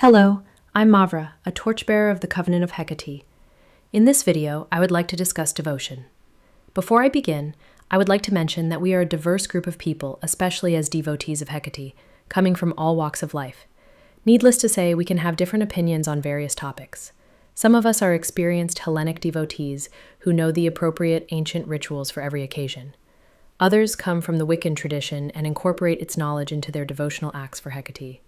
Hello, I'm Mavra, a Torchbearer of the Covenant of Hekate. In this video, I would like to discuss devotion. Before I begin, I would like to mention that we are a diverse group of people, especially as devotees of Hekate, coming from all walks of life. Needless to say, we can have different opinions on various topics. Some of us are experienced Hellenic devotees who know the appropriate ancient rituals for every occasion. Others come from the Wiccan tradition and incorporate its knowledge into their devotional acts for Hekate.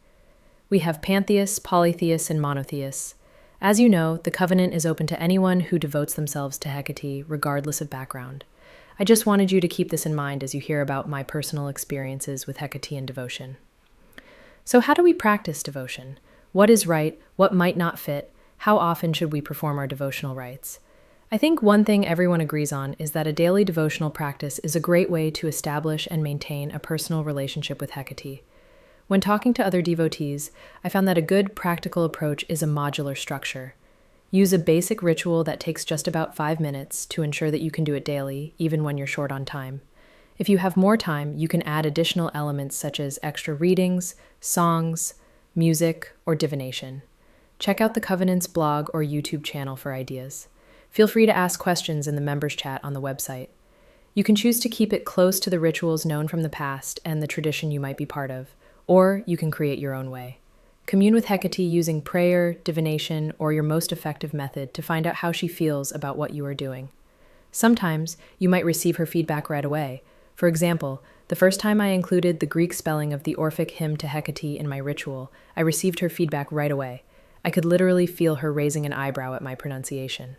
We have pantheists, polytheists, and monotheists. As you know, the Covenant is open to anyone who devotes themselves to Hekate, regardless of background. I just wanted you to keep this in mind as you hear about my personal experiences with Hecatean devotion. So how do we practice devotion? What is right? What might not fit? How often should we perform our devotional rites? I think one thing everyone agrees on is that a daily devotional practice is a great way to establish and maintain a personal relationship with Hekate. When talking to other devotees, I found that a good practical approach is a modular structure. Use a basic ritual that takes just about 5 minutes to ensure that you can do it daily, even when you're short on time. If you have more time, you can add additional elements such as extra readings, songs, music, or divination. Check out the Covenant's blog or YouTube channel for ideas. Feel free to ask questions in the members chat on the website. You can choose to keep it close to the rituals known from the past and the tradition you might be part of, or you can create your own way. Commune with Hekate using prayer, divination, or your most effective method to find out how she feels about what you are doing. Sometimes you might receive her feedback right away. For example, the first time I included the Greek spelling of the Orphic hymn to Hekate in my ritual, I received her feedback right away. I could literally feel her raising an eyebrow at my pronunciation.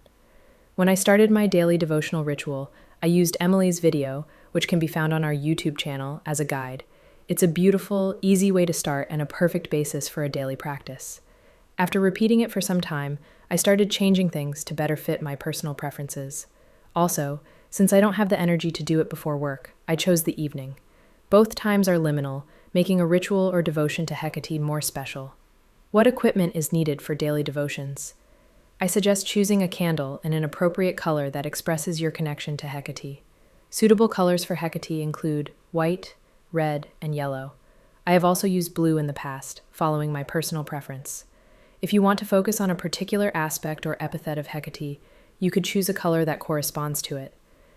When I started my daily devotional ritual, I used Emily's video, which can be found on our YouTube channel, as a guide. It's a beautiful, easy way to start and a perfect basis for a daily practice. After repeating it for some time, I started changing things to better fit my personal preferences. Also, since I don't have the energy to do it before work, I chose the evening. Both times are liminal, making a ritual or devotion to Hekate more special. What equipment is needed for daily devotions? I suggest choosing a candle in an appropriate color that expresses your connection to Hekate. Suitable colors for Hekate include white, red, and yellow. I have also used blue in the past, following my personal preference. If you want to focus on a particular aspect or epithet of Hekate, you could choose a color that corresponds to it.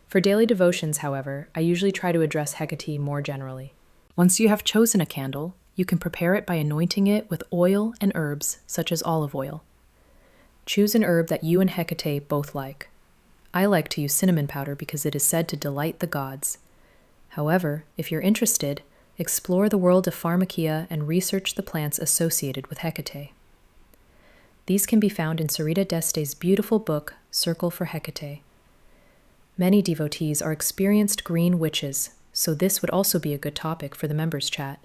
For daily devotions, however, I usually try to address Hekate more generally. Once you have chosen a candle, you can prepare it by anointing it with oil and herbs, such as olive oil. Choose an herb that you and Hekate both like. I like to use cinnamon powder because it is said to delight the gods. However, if you're interested, explore the world of pharmacia and research the plants associated with Hekate. These can be found in Sarita Deste's beautiful book, Circle for Hekate. Many devotees are experienced green witches, so this would also be a good topic for the members chat.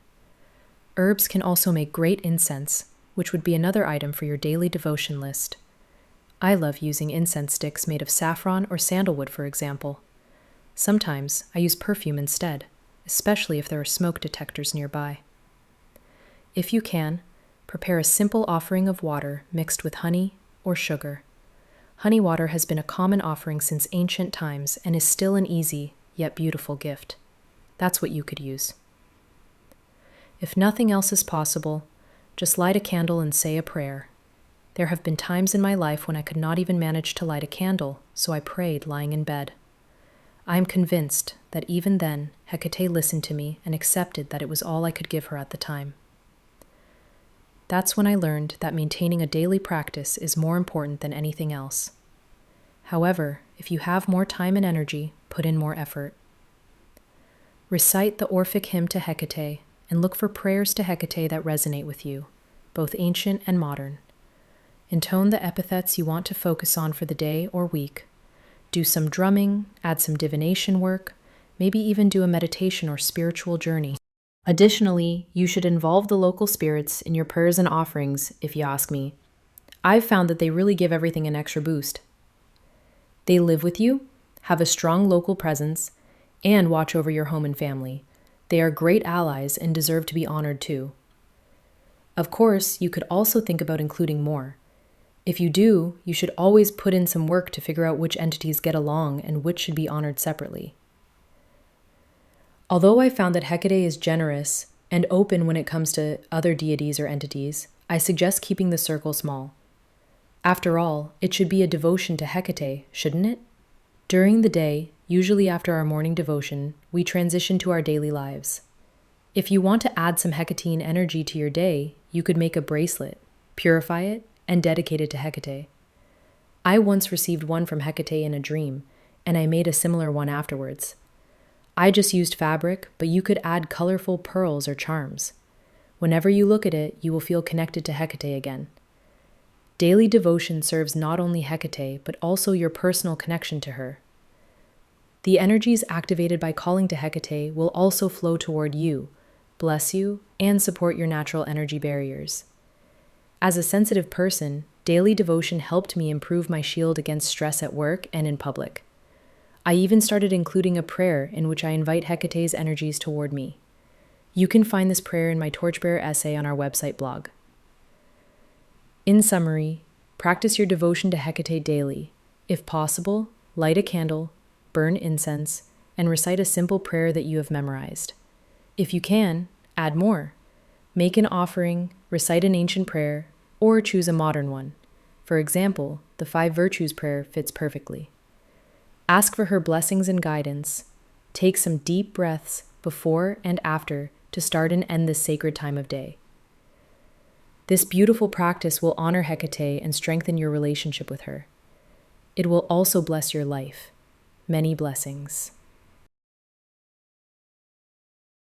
Herbs can also make great incense, which would be another item for your daily devotion list. I love using incense sticks made of saffron or sandalwood, for example. Sometimes I use perfume instead, especially if there are smoke detectors nearby. If you can, prepare a simple offering of water mixed with honey or sugar. Honey water has been a common offering since ancient times and is still an easy, yet beautiful gift. That's what you could use. If nothing else is possible, just light a candle and say a prayer. There have been times in my life when I could not even manage to light a candle, so I prayed lying in bed. I am convinced that even then, Hekate listened to me and accepted that it was all I could give her at the time. That's when I learned that maintaining a daily practice is more important than anything else. However, if you have more time and energy, put in more effort. Recite the Orphic hymn to Hekate and look for prayers to Hekate that resonate with you, both ancient and modern. Intone the epithets you want to focus on for the day or week. Do some drumming, add some divination work, maybe even do a meditation or spiritual journey. Additionally, you should involve the local spirits in your prayers and offerings, if you ask me. I've found that they really give everything an extra boost. They live with you, have a strong local presence, and watch over your home and family. They are great allies and deserve to be honored too. Of course, you could also think about including more. If you do, you should always put in some work to figure out which entities get along and which should be honored separately. Although I found that Hekate is generous and open when it comes to other deities or entities, I suggest keeping the circle small. After all, it should be a devotion to Hekate, shouldn't it? During the day, usually after our morning devotion, we transition to our daily lives. If you want to add some Hecatean energy to your day, you could make a bracelet, purify it, and dedicate it to Hekate. I once received one from Hekate in a dream, and I made a similar one afterwards. I just used fabric, but you could add colorful pearls or charms. Whenever you look at it, you will feel connected to Hekate again. Daily devotion serves not only Hekate, but also your personal connection to her. The energies activated by calling to Hekate will also flow toward you, bless you, and support your natural energy barriers. As a sensitive person, daily devotion helped me improve my shield against stress at work and in public. I even started including a prayer in which I invite Hecate's energies toward me. You can find this prayer in my Torchbearer essay on our website blog. In summary, practice your devotion to Hekate daily. If possible, light a candle, burn incense, and recite a simple prayer that you have memorized. If you can, add more. Make an offering, recite an ancient prayer, or choose a modern one. For example, the 5 Virtues prayer fits perfectly. Ask for her blessings and guidance. Take some deep breaths before and after to start and end this sacred time of day. This beautiful practice will honor Hekate and strengthen your relationship with her. It will also bless your life. Many blessings.